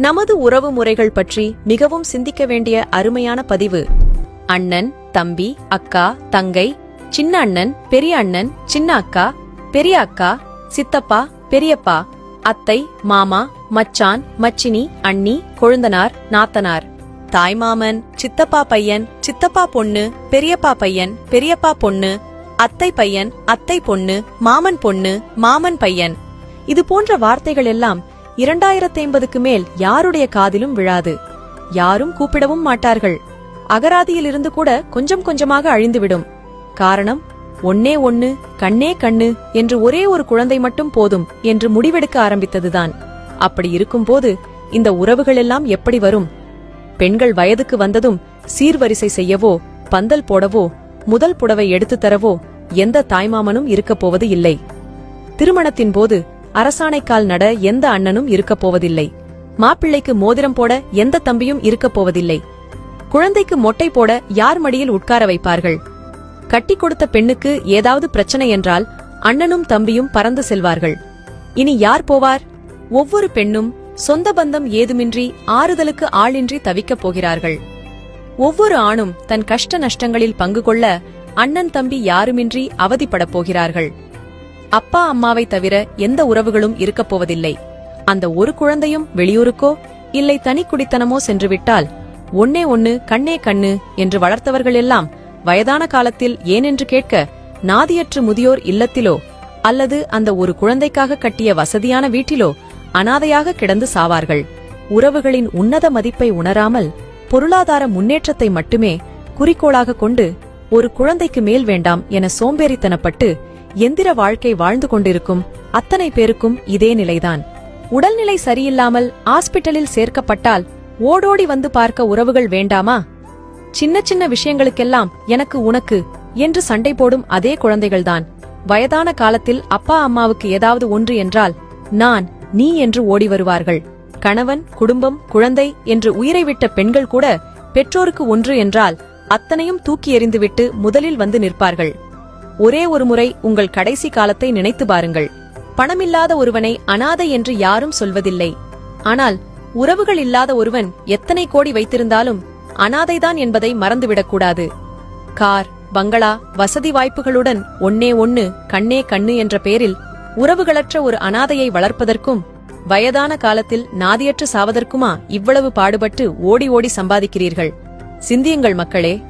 நமது உறவு முறைகள் பற்றி மிகவும் சிந்திக்க வேண்டிய அருமையான பதிவு. அண்ணன், தம்பி, அக்கா, தங்கை, சின்ன அண்ணன், பெரிய அண்ணன், சின்ன அக்கா, பெரிய அக்கா, சித்தப்பா, பெரியப்பா, அத்தை, மாமா, மச்சான், மச்சினி, அண்ணி, கொழுந்தனார், நாத்தனார், தாய்மாமன், சித்தப்பா பையன், சித்தப்பா பொண்ணு, பெரியப்பா பையன், பெரியப்பா பொண்ணு, அத்தை பையன், அத்தை பொண்ணு, மாமன் பொண்ணு, மாமன் பையன். இது போன்ற வார்த்தைகள் எல்லாம் 2050க்கு மேல் யாருடைய காதிலும் விழாது. யாரும் கூப்பிடவும் மாட்டார்கள். அகராதியிலிருந்து கூட கொஞ்சம் கொஞ்சமாக அழிந்துவிடும். காரணம், ஒன்னே ஒன்னு, கண்ணே கண்ணு என்று ஒரே ஒரு குழந்தை மட்டும் போதும் என்று முடிவெடுக்க ஆரம்பித்ததுதான். அப்படி இருக்கும்போது இந்த உறவுகள் எல்லாம் எப்படி வரும்? பெண்கள் வயதுக்கு வந்ததும் சீர்வரிசை செய்யவோ, பந்தல் போடவோ, முதல் புடவை எடுத்து தரவோ எந்த தாய்மாமனும் இருக்கப் போவது இல்லை. திருமணத்தின் போது அரசாணைக்கால் நட எந்த அண்ணனும் இருக்கப் போவதில்லை. மாப்பிள்ளைக்கு மோதிரம் போட எந்த தம்பியும் இருக்கப் போவதில்லை. குழந்தைக்கு மொட்டை போட யார் மடியில் உட்கார வைப்பார்கள்? கட்டி கொடுத்த பெண்ணுக்கு ஏதாவது பிரச்சனை என்றால் அண்ணனும் தம்பியும் பறந்து செல்வார்கள். இனி யார் போவார்? ஒவ்வொரு பெண்ணும் சொந்த பந்தம் ஏதுமின்றி ஆறுதலுக்கு ஆளின்றி தவிக்கப் போகிறார்கள். ஒவ்வொரு ஆணும் தன் கஷ்ட நஷ்டங்களில் பங்கு கொள்ள அண்ணன் தம்பி யாருமின்றி அவதிப்படப் போகிறார்கள். அப்பா அம்மாவை தவிர எந்த உறவுகளும் இருக்கப் போவதில்லை. அந்த ஒரு குழந்தையும் வெளியூருக்கோ இல்லை தனி குடித்தனமோ சென்றுவிட்டால் ஒன்னே ஒன்னு, கண்ணே கண்ணு என்று வளர்த்தவர்கள் எல்லாம் வயதான காலத்தில் ஏனென்று கேட்க நாதியற்று முதியோர் இல்லத்திலோ அல்லது அந்த ஒரு குழந்தைக்காக கட்டிய வசதியான வீட்டிலோ அனாதையாக கிடந்து சாவார்கள். உறவுகளின் உன்னத மதிப்பை உணராமல் பொருளாதார முன்னேற்றத்தை மட்டுமே குறிக்கோளாக கொண்டு ஒரு குழந்தைக்கு மேல் வேண்டாம் என சோம்பேறித்தனப்பட்டு எந்திர வாழ்க்கை வாழ்ந்து கொண்டிருக்கும் அத்தனை பேருக்கும் இதே நிலைதான். உடல்நிலை சரியில்லாமல் ஆஸ்பிட்டலில் சேர்க்கப்பட்டால் ஓடோடி வந்து பார்க்க உறவுகள் வேண்டாமா? சின்ன சின்ன விஷயங்களுக்கெல்லாம் எனக்கு உனக்கு என்று சண்டை போடும் அதே குழந்தைகள்தான் வயதான காலத்தில் அப்பா அம்மாவுக்கு ஏதாவது ஒன்று என்றால் நான், நீ என்று ஓடி வருவார்கள். கணவன், குடும்பம், குழந்தை என்று உயிரை விட்ட பெண்கள் கூட பெற்றோருக்கு ஒன்று என்றால் அத்தனையும் தூக்கி எறிந்துவிட்டு முதலில் வந்து நிற்பார்கள். ஒரே ஒரு முறை உங்கள் கடைசி காலத்தை நினைத்து பாருங்கள். பணமில்லாத ஒருவனை அனாதை என்று யாரும் சொல்வதில்லை. ஆனால் உறவுகள் இல்லாத ஒருவன் எத்தனை கோடி வைத்திருந்தாலும் அனாதைதான் என்பதை மறந்துவிடக்கூடாது. கார், பங்களா, வசதி வாய்ப்புகளுடன் ஒன்னே ஒன்னு, கண்ணே கண்ணு என்ற பெயரில் உறவுகளற்ற ஒரு அனாதையை வளர்ப்பதற்கும் வயதான காலத்தில் நாதியற்று சாவதற்குமா இவ்வளவு பாடுபட்டு ஓடி ஓடி சம்பாதிக்கிறீர்கள்? சிந்தியுங்கள் மக்களே.